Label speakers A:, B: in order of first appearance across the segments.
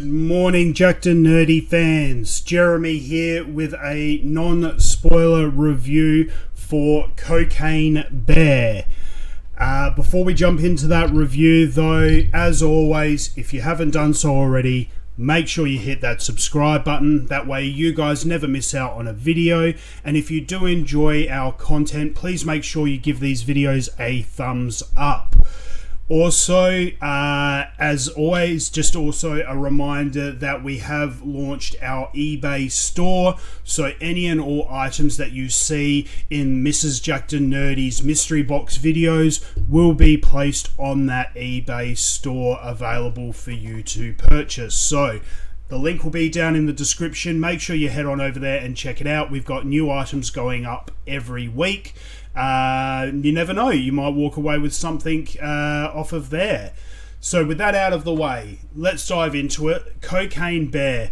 A: Good morning, Jacked and Nerdy fans. Jeremy here with a non-spoiler review for Cocaine Bear. Before we jump into that review though, as always, if you haven't done so already, make sure you hit that subscribe button. That way you guys never miss out on a video. And if you do enjoy our content, please make sure you give these videos a thumbs up. Also, as always, just also a reminder that we have launched our eBay store. So any and all items that you see in Mrs. Jacked and Nerdy's mystery box videos will be placed on that eBay store, available for you to purchase. So the link will be down in the description. Make sure you head on over there and check it out. We've got new items going up every week. You never know, you might walk away with something off of there. So with that out of the way, let's dive into it. Cocaine Bear.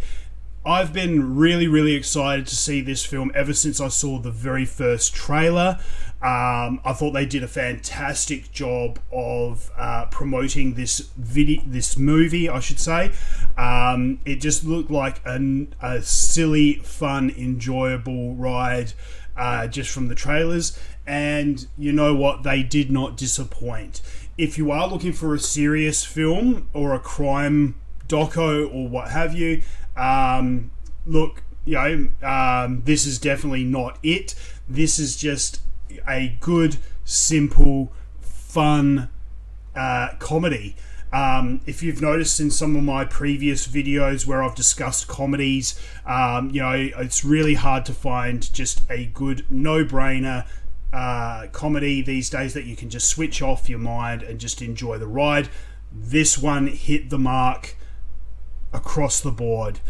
A: I've been really excited to see this film ever since I saw the very first trailer. I thought they did a fantastic job of promoting this movie, I should say. It just looked like a silly, fun, enjoyable ride just from the trailers. And you know what? They did not disappoint. If you are looking for a serious film or a crime doco or what have you, look, this is definitely not it. This is just a good, simple, fun comedy. If you've noticed in some of my previous videos where I've discussed comedies, it's really hard to find just a good no-brainer comedy these days that you can just switch off your mind and just enjoy the ride. This one hit the mark across the board.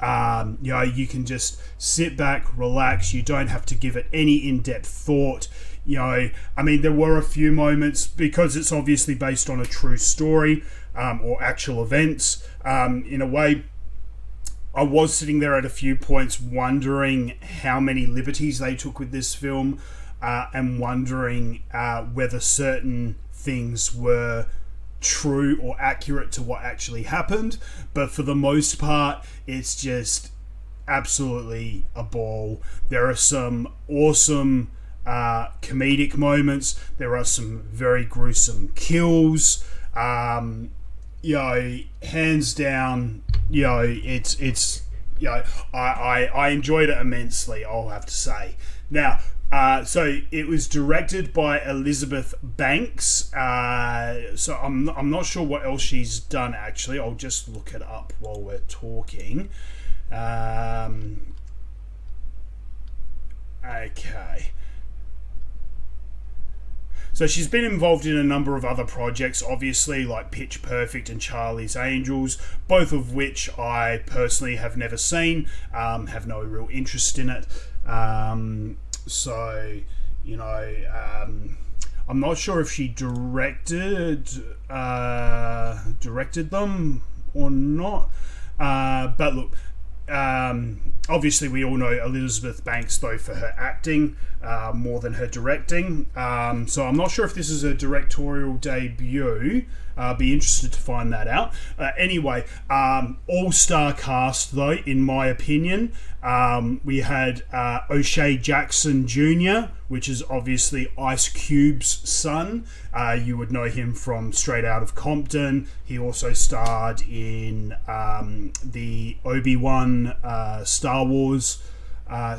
A: You can just sit back, relax. You don't have to give it any in-depth thought. There were a few moments, because it's obviously based on a true story or actual events. In a way, I was sitting there at a few points wondering how many liberties they took with this film, and wondering whether certain things were true or accurate to what actually happened. But for the most part, it's just absolutely a ball. There are some awesome comedic moments. There are some very gruesome kills. Hands down, I enjoyed it immensely, I'll have to say. Now, so it was directed by Elizabeth Banks. So I'm not sure what else she's done, actually. I'll just look it up while we're talking. Okay. So she's been involved in a number of other projects, obviously, like Pitch Perfect and Charlie's Angels, both of which I personally have never seen, have no real interest in it. I'm not sure if she directed them or not. But look, obviously we all know Elizabeth Banks, though, for her acting more than her directing. So I'm not sure if this is a directorial debut. Be interested to find that out. Anyway, all-star cast, though, in my opinion. We had O'Shea Jackson Jr., which is obviously Ice Cube's son. You would know him from Straight Outta Compton. He also starred in the Obi-Wan Star Wars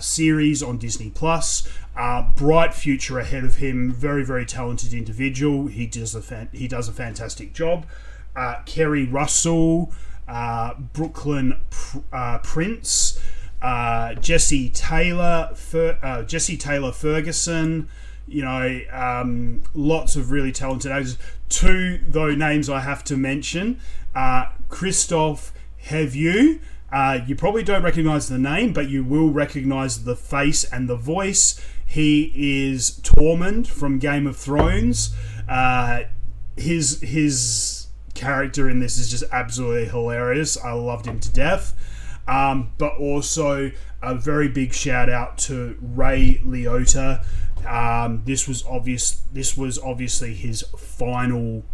A: series on Disney+. Bright future ahead of him. Very talented individual. He does a fantastic job. Kerry Russell, Brooklyn Prince, Jesse Taylor Ferguson. Lots of really talented actors. Two, though, names I have to mention. Christophe Hevieux. You probably don't recognize the name, but you will recognize the face and the voice. He is Tormund from Game of Thrones. His character in this is just absolutely hilarious. I loved him to death. But also a very big shout out to Ray Liotta. This was obviously his final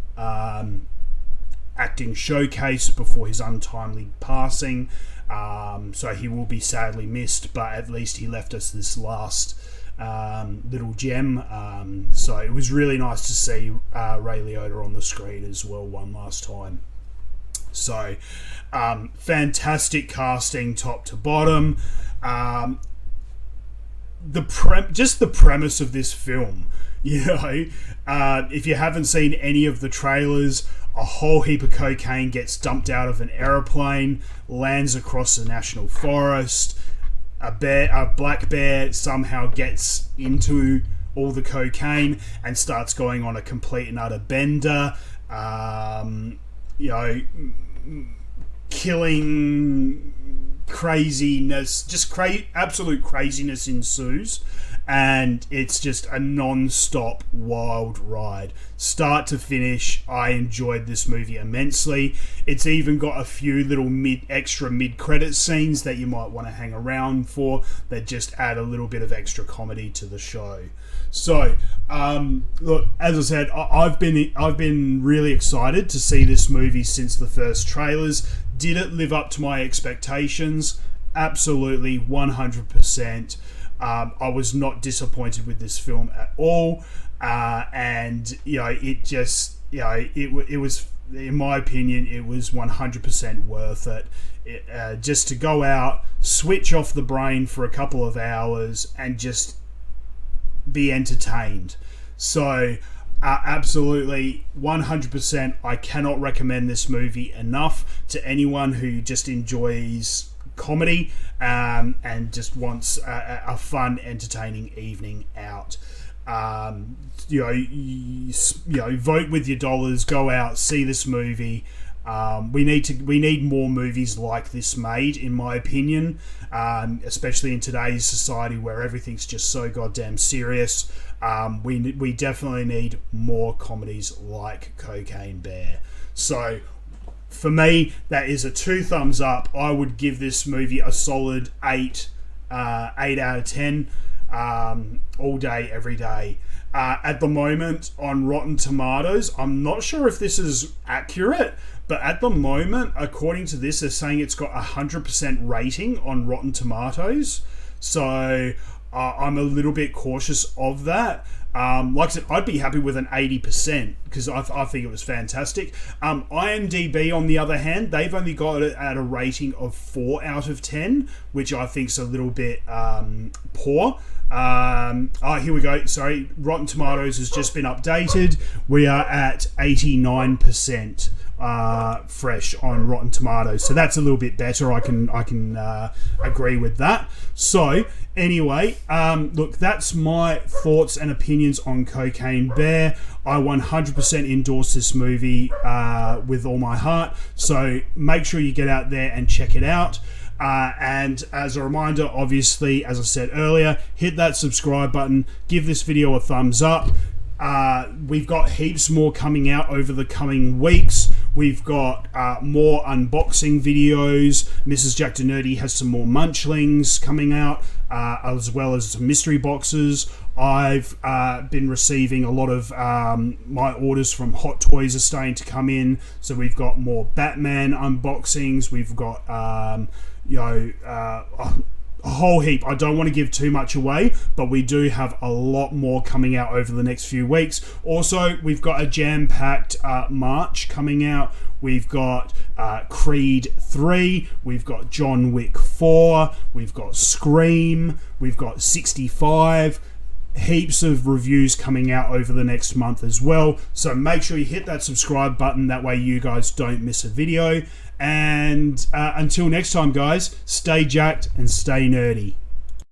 A: acting showcase before his untimely passing. So he will be sadly missed, but at least he left us this last little gem. So it was really nice to see Ray Liotta on the screen as well one last time. So fantastic casting top to bottom. Just the premise of this film, if you haven't seen any of the trailers, a whole heap of cocaine gets dumped out of an aeroplane, lands across the national forest. A black bear somehow gets into all the cocaine and starts going on a complete and utter bender. Killing craziness, just absolute craziness ensues, and it's just a non-stop wild ride, start to finish. I enjoyed this movie immensely. It's even got a few little extra mid-credit scenes that you might want to hang around for, that just add a little bit of extra comedy to the show. So, look, as I said, I've been really excited to see this movie since the first trailers. Did it live up to my expectations? Absolutely, 100%. I was not disappointed with this film at all, and it just, it was, in my opinion, it was 100% worth it. Just to go out, switch off the brain for a couple of hours, and just be entertained. So absolutely 100%, I cannot recommend this movie enough to anyone who just enjoys comedy and just wants a fun, entertaining evening out. Vote with your dollars, go out, see this movie. We need more movies like this made, in my opinion, especially in today's society where everything's just so goddamn serious. We definitely need more comedies like Cocaine Bear. So for me, that is a 2 thumbs up. I would give this movie a solid 8 out of 10, all day, every day. At the moment on Rotten Tomatoes, I'm not sure if this is accurate, but at the moment, according to this, they're saying it's got 100% rating on Rotten Tomatoes. So I'm a little bit cautious of that. Like I said, I'd be happy with an 80% because I think it was fantastic. IMDb, on the other hand, they've only got it at a rating of 4 out of 10, which I think is a little bit poor. Here we go. Sorry, Rotten Tomatoes has just been updated. We are at 89% fresh on Rotten Tomatoes, so that's a little bit better. I can agree with that. So anyway, look, that's my thoughts and opinions on Cocaine Bear. I 100% endorse this movie with all my heart, so make sure you get out there and check it out. And as a reminder, obviously, as I said earlier, hit that subscribe button, give this video a thumbs up. We've got heaps more coming out over the coming weeks. We've got more unboxing videos. Mrs. Jack the Nerdy has some more Munchlings coming out, as well as some mystery boxes. I've been receiving a lot of my orders from Hot Toys are starting to come in. So we've got more Batman unboxings. We've got a whole heap. I don't want to give too much away, but we do have a lot more coming out over the next few weeks. Also, we've got a jam-packed March coming out. We've got Creed 3, we've got John Wick 4, we've got Scream, we've got 65, heaps of reviews coming out over the next month as well. So make sure you hit that subscribe button, that way you guys don't miss a video. And until next time, guys, stay jacked and stay nerdy.